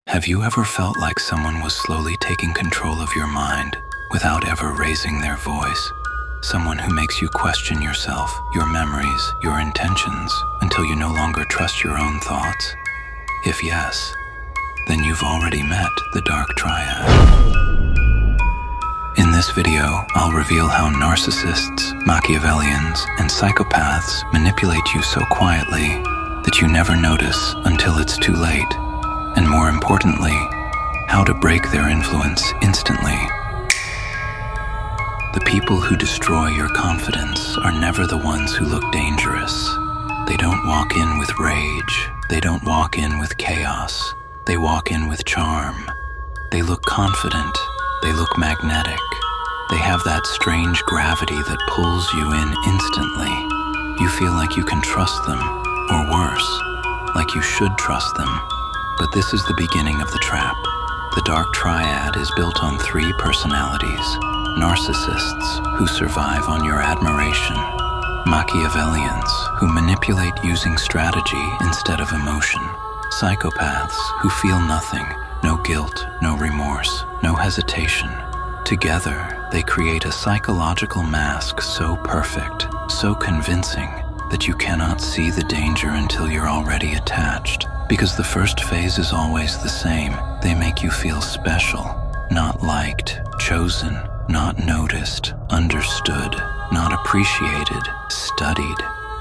Have you ever felt like someone was slowly taking control of your mind without ever raising their voice? Someone who makes you question yourself, your memories, your intentions, until you no longer trust your own thoughts? If yes, then you've already met the Dark Triad. In this video, I'll reveal how narcissists, Machiavellians, and psychopaths manipulate you so quietly that you never notice until it's too late. And more importantly, how to break their influence instantly. The people who destroy your confidence are never the ones who look dangerous. They don't walk in with rage. They don't walk in with chaos. They walk in with charm. They look confident. They look magnetic. They have that strange gravity that pulls you in instantly. You feel like you can trust them, or worse, like you should trust them. But this is the beginning of the trap. The Dark Triad is built on 3 personalities: narcissists, who survive on your admiration; Machiavellians, who manipulate using strategy instead of emotion; psychopaths, who feel nothing, no guilt, no remorse, no hesitation. Together, they create a psychological mask so perfect, so convincing, that you cannot see the danger until you're already attached. Because the first phase is always the same. They make you feel special, not liked, chosen, not noticed, understood, not appreciated, studied.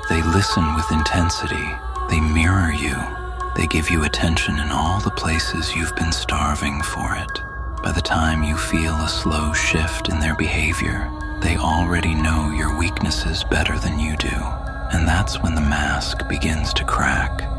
They listen with intensity. They mirror you. They give you attention in all the places you've been starving for it. By the time you feel a slow shift in their behavior, they already know your weaknesses better than you do. And that's when the mask begins to crack.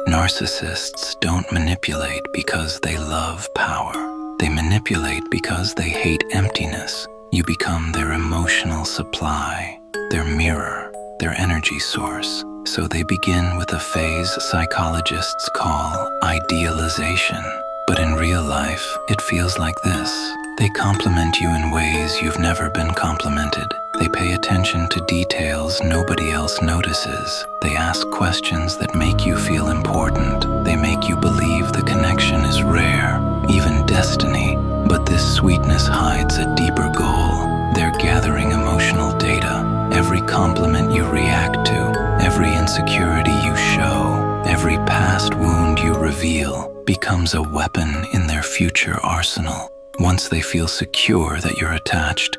Narcissists don't manipulate because they love power. They manipulate because they hate emptiness. You become their emotional supply, their mirror, their energy source. So they begin with a phase psychologists call idealization. But in real life, it feels like this. They compliment you in ways you've never been complimented. They pay attention to details nobody else notices. They ask questions that make you feel important. They make you believe the connection is rare, even destiny. But this sweetness hides a deeper goal. They're gathering emotional data. Every compliment you react to, every insecurity you show, every past wound you reveal becomes a weapon in their future arsenal. Once they feel secure that you're attached,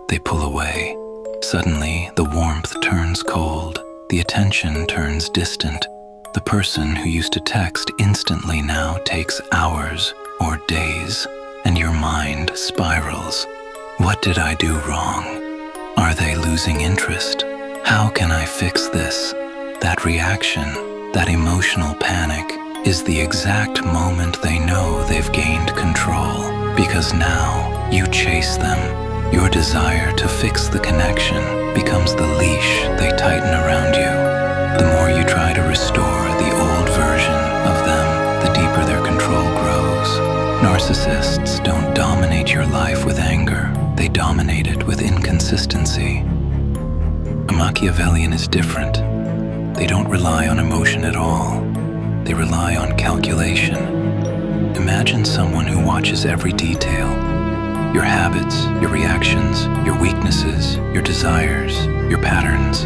they pull away. Suddenly, the warmth turns cold. The attention turns distant. The person who used to text instantly now takes hours or days, and your mind spirals. What did I do wrong? Are they losing interest? How can I fix this? That reaction, that emotional panic, is the exact moment they know they've gained control. Because now, you chase them. Your desire to fix the connection becomes the leash they tighten around you. The more you try to restore the old version of them, the deeper their control grows. Narcissists don't dominate your life with anger. They dominate it with inconsistency. A Machiavellian is different. They don't rely on emotion at all. They rely on calculation. Imagine someone who watches every detail. Your habits, your reactions, your weaknesses, your desires, your patterns.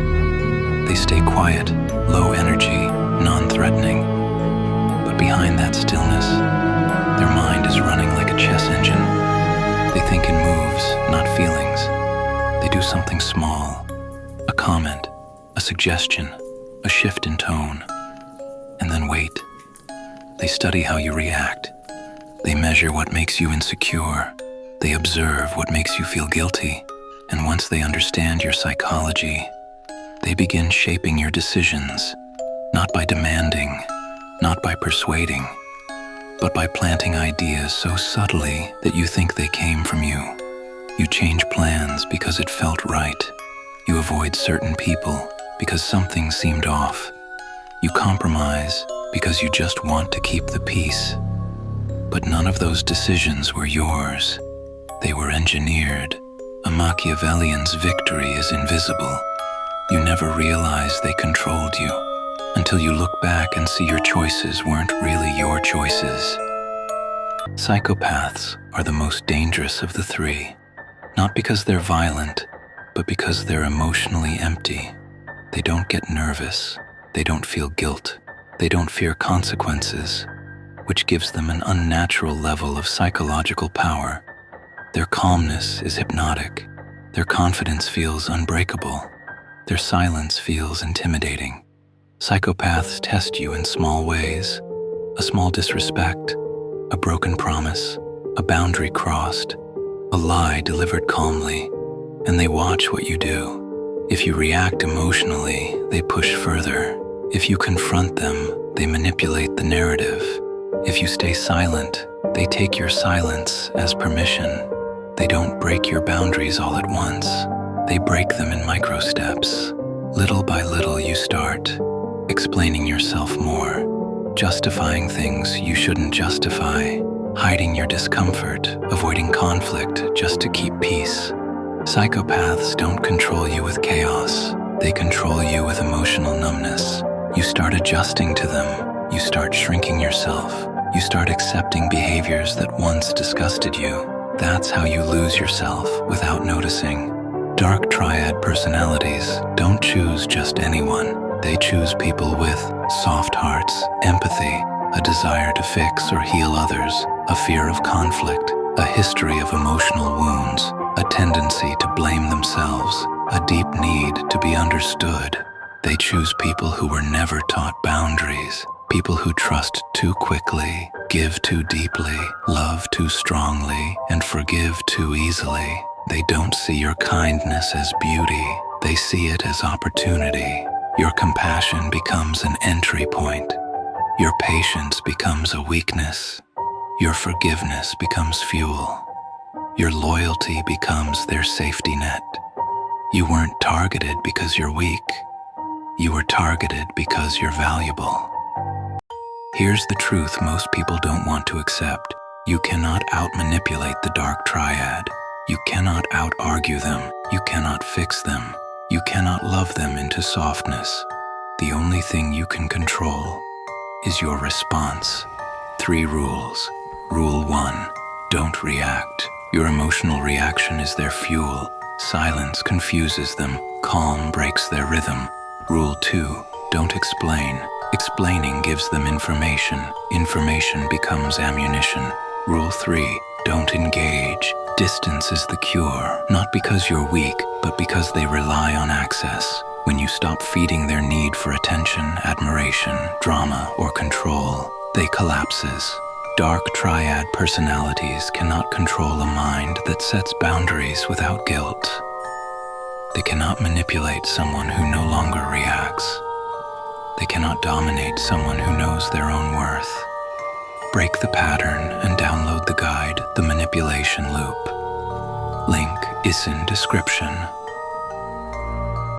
They stay quiet, low energy, non-threatening. But behind that stillness, their mind is running like a chess engine. They think in moves, not feelings. They do something small, a comment, a suggestion, a shift in tone, and then wait. They study how you react. They measure what makes you insecure. They observe what makes you feel guilty, and once they understand your psychology, they begin shaping your decisions, not by demanding, not by persuading, but by planting ideas so subtly that you think they came from you. You change plans because it felt right. You avoid certain people because something seemed off. You compromise because you just want to keep the peace. But none of those decisions were yours. They were engineered. A Machiavellian's victory is invisible. You never realize they controlled you. until you look back and see your choices weren't really your choices. Psychopaths are the most dangerous of the three, not because they're violent, but because they're emotionally empty. They don't get nervous, they don't feel guilt, they don't fear consequences, which gives them an unnatural level of psychological power. Their calmness is hypnotic, their confidence feels unbreakable, their silence feels intimidating. Psychopaths test you in small ways: a small disrespect, a broken promise, a boundary crossed, a lie delivered calmly, and they watch what you do. If you react emotionally, they push further. If you confront them, they manipulate the narrative. If you stay silent, they take your silence as permission. They don't break your boundaries all at once. They break them in micro steps. Little by little you start explaining yourself more, justifying things you shouldn't justify, hiding your discomfort, avoiding conflict just to keep peace. Psychopaths don't control you with chaos. They control you with emotional numbness. You start adjusting to them. You start shrinking yourself. You start accepting behaviors that once disgusted you. That's how you lose yourself without noticing. Dark Triad personalities don't choose just anyone. They choose people with soft hearts, empathy, a desire to fix or heal others, a fear of conflict, a history of emotional wounds, a tendency to blame themselves, a deep need to be understood. They choose people who were never taught boundaries, people who trust too quickly, give too deeply, love too strongly, and forgive too easily. They don't see your kindness as beauty, they see it as opportunity. Your compassion becomes an entry point. Your patience becomes a weakness. Your forgiveness becomes fuel. Your loyalty becomes their safety net. You weren't targeted because you're weak. You were targeted because you're valuable. Here's the truth most people don't want to accept. You cannot out-manipulate the Dark Triad. You cannot out-argue them. You cannot fix them. You cannot love them into softness. The only thing you can control is your response. 3 rules. Rule 1, don't react. Your emotional reaction is their fuel. Silence confuses them. Calm breaks their rhythm. Rule 2, don't explain. Explaining gives them information. Information becomes ammunition. Rule 3, don't engage. Distance is the cure, not because you're weak, but because they rely on access. When you stop feeding their need for attention, admiration, drama, or control, they collapses. Dark Triad personalities cannot control a mind that sets boundaries without guilt. They cannot manipulate someone who no longer reacts. They cannot dominate someone who knows their own worth. Break the pattern and download the guide, The Manipulation Loop. Link is in description.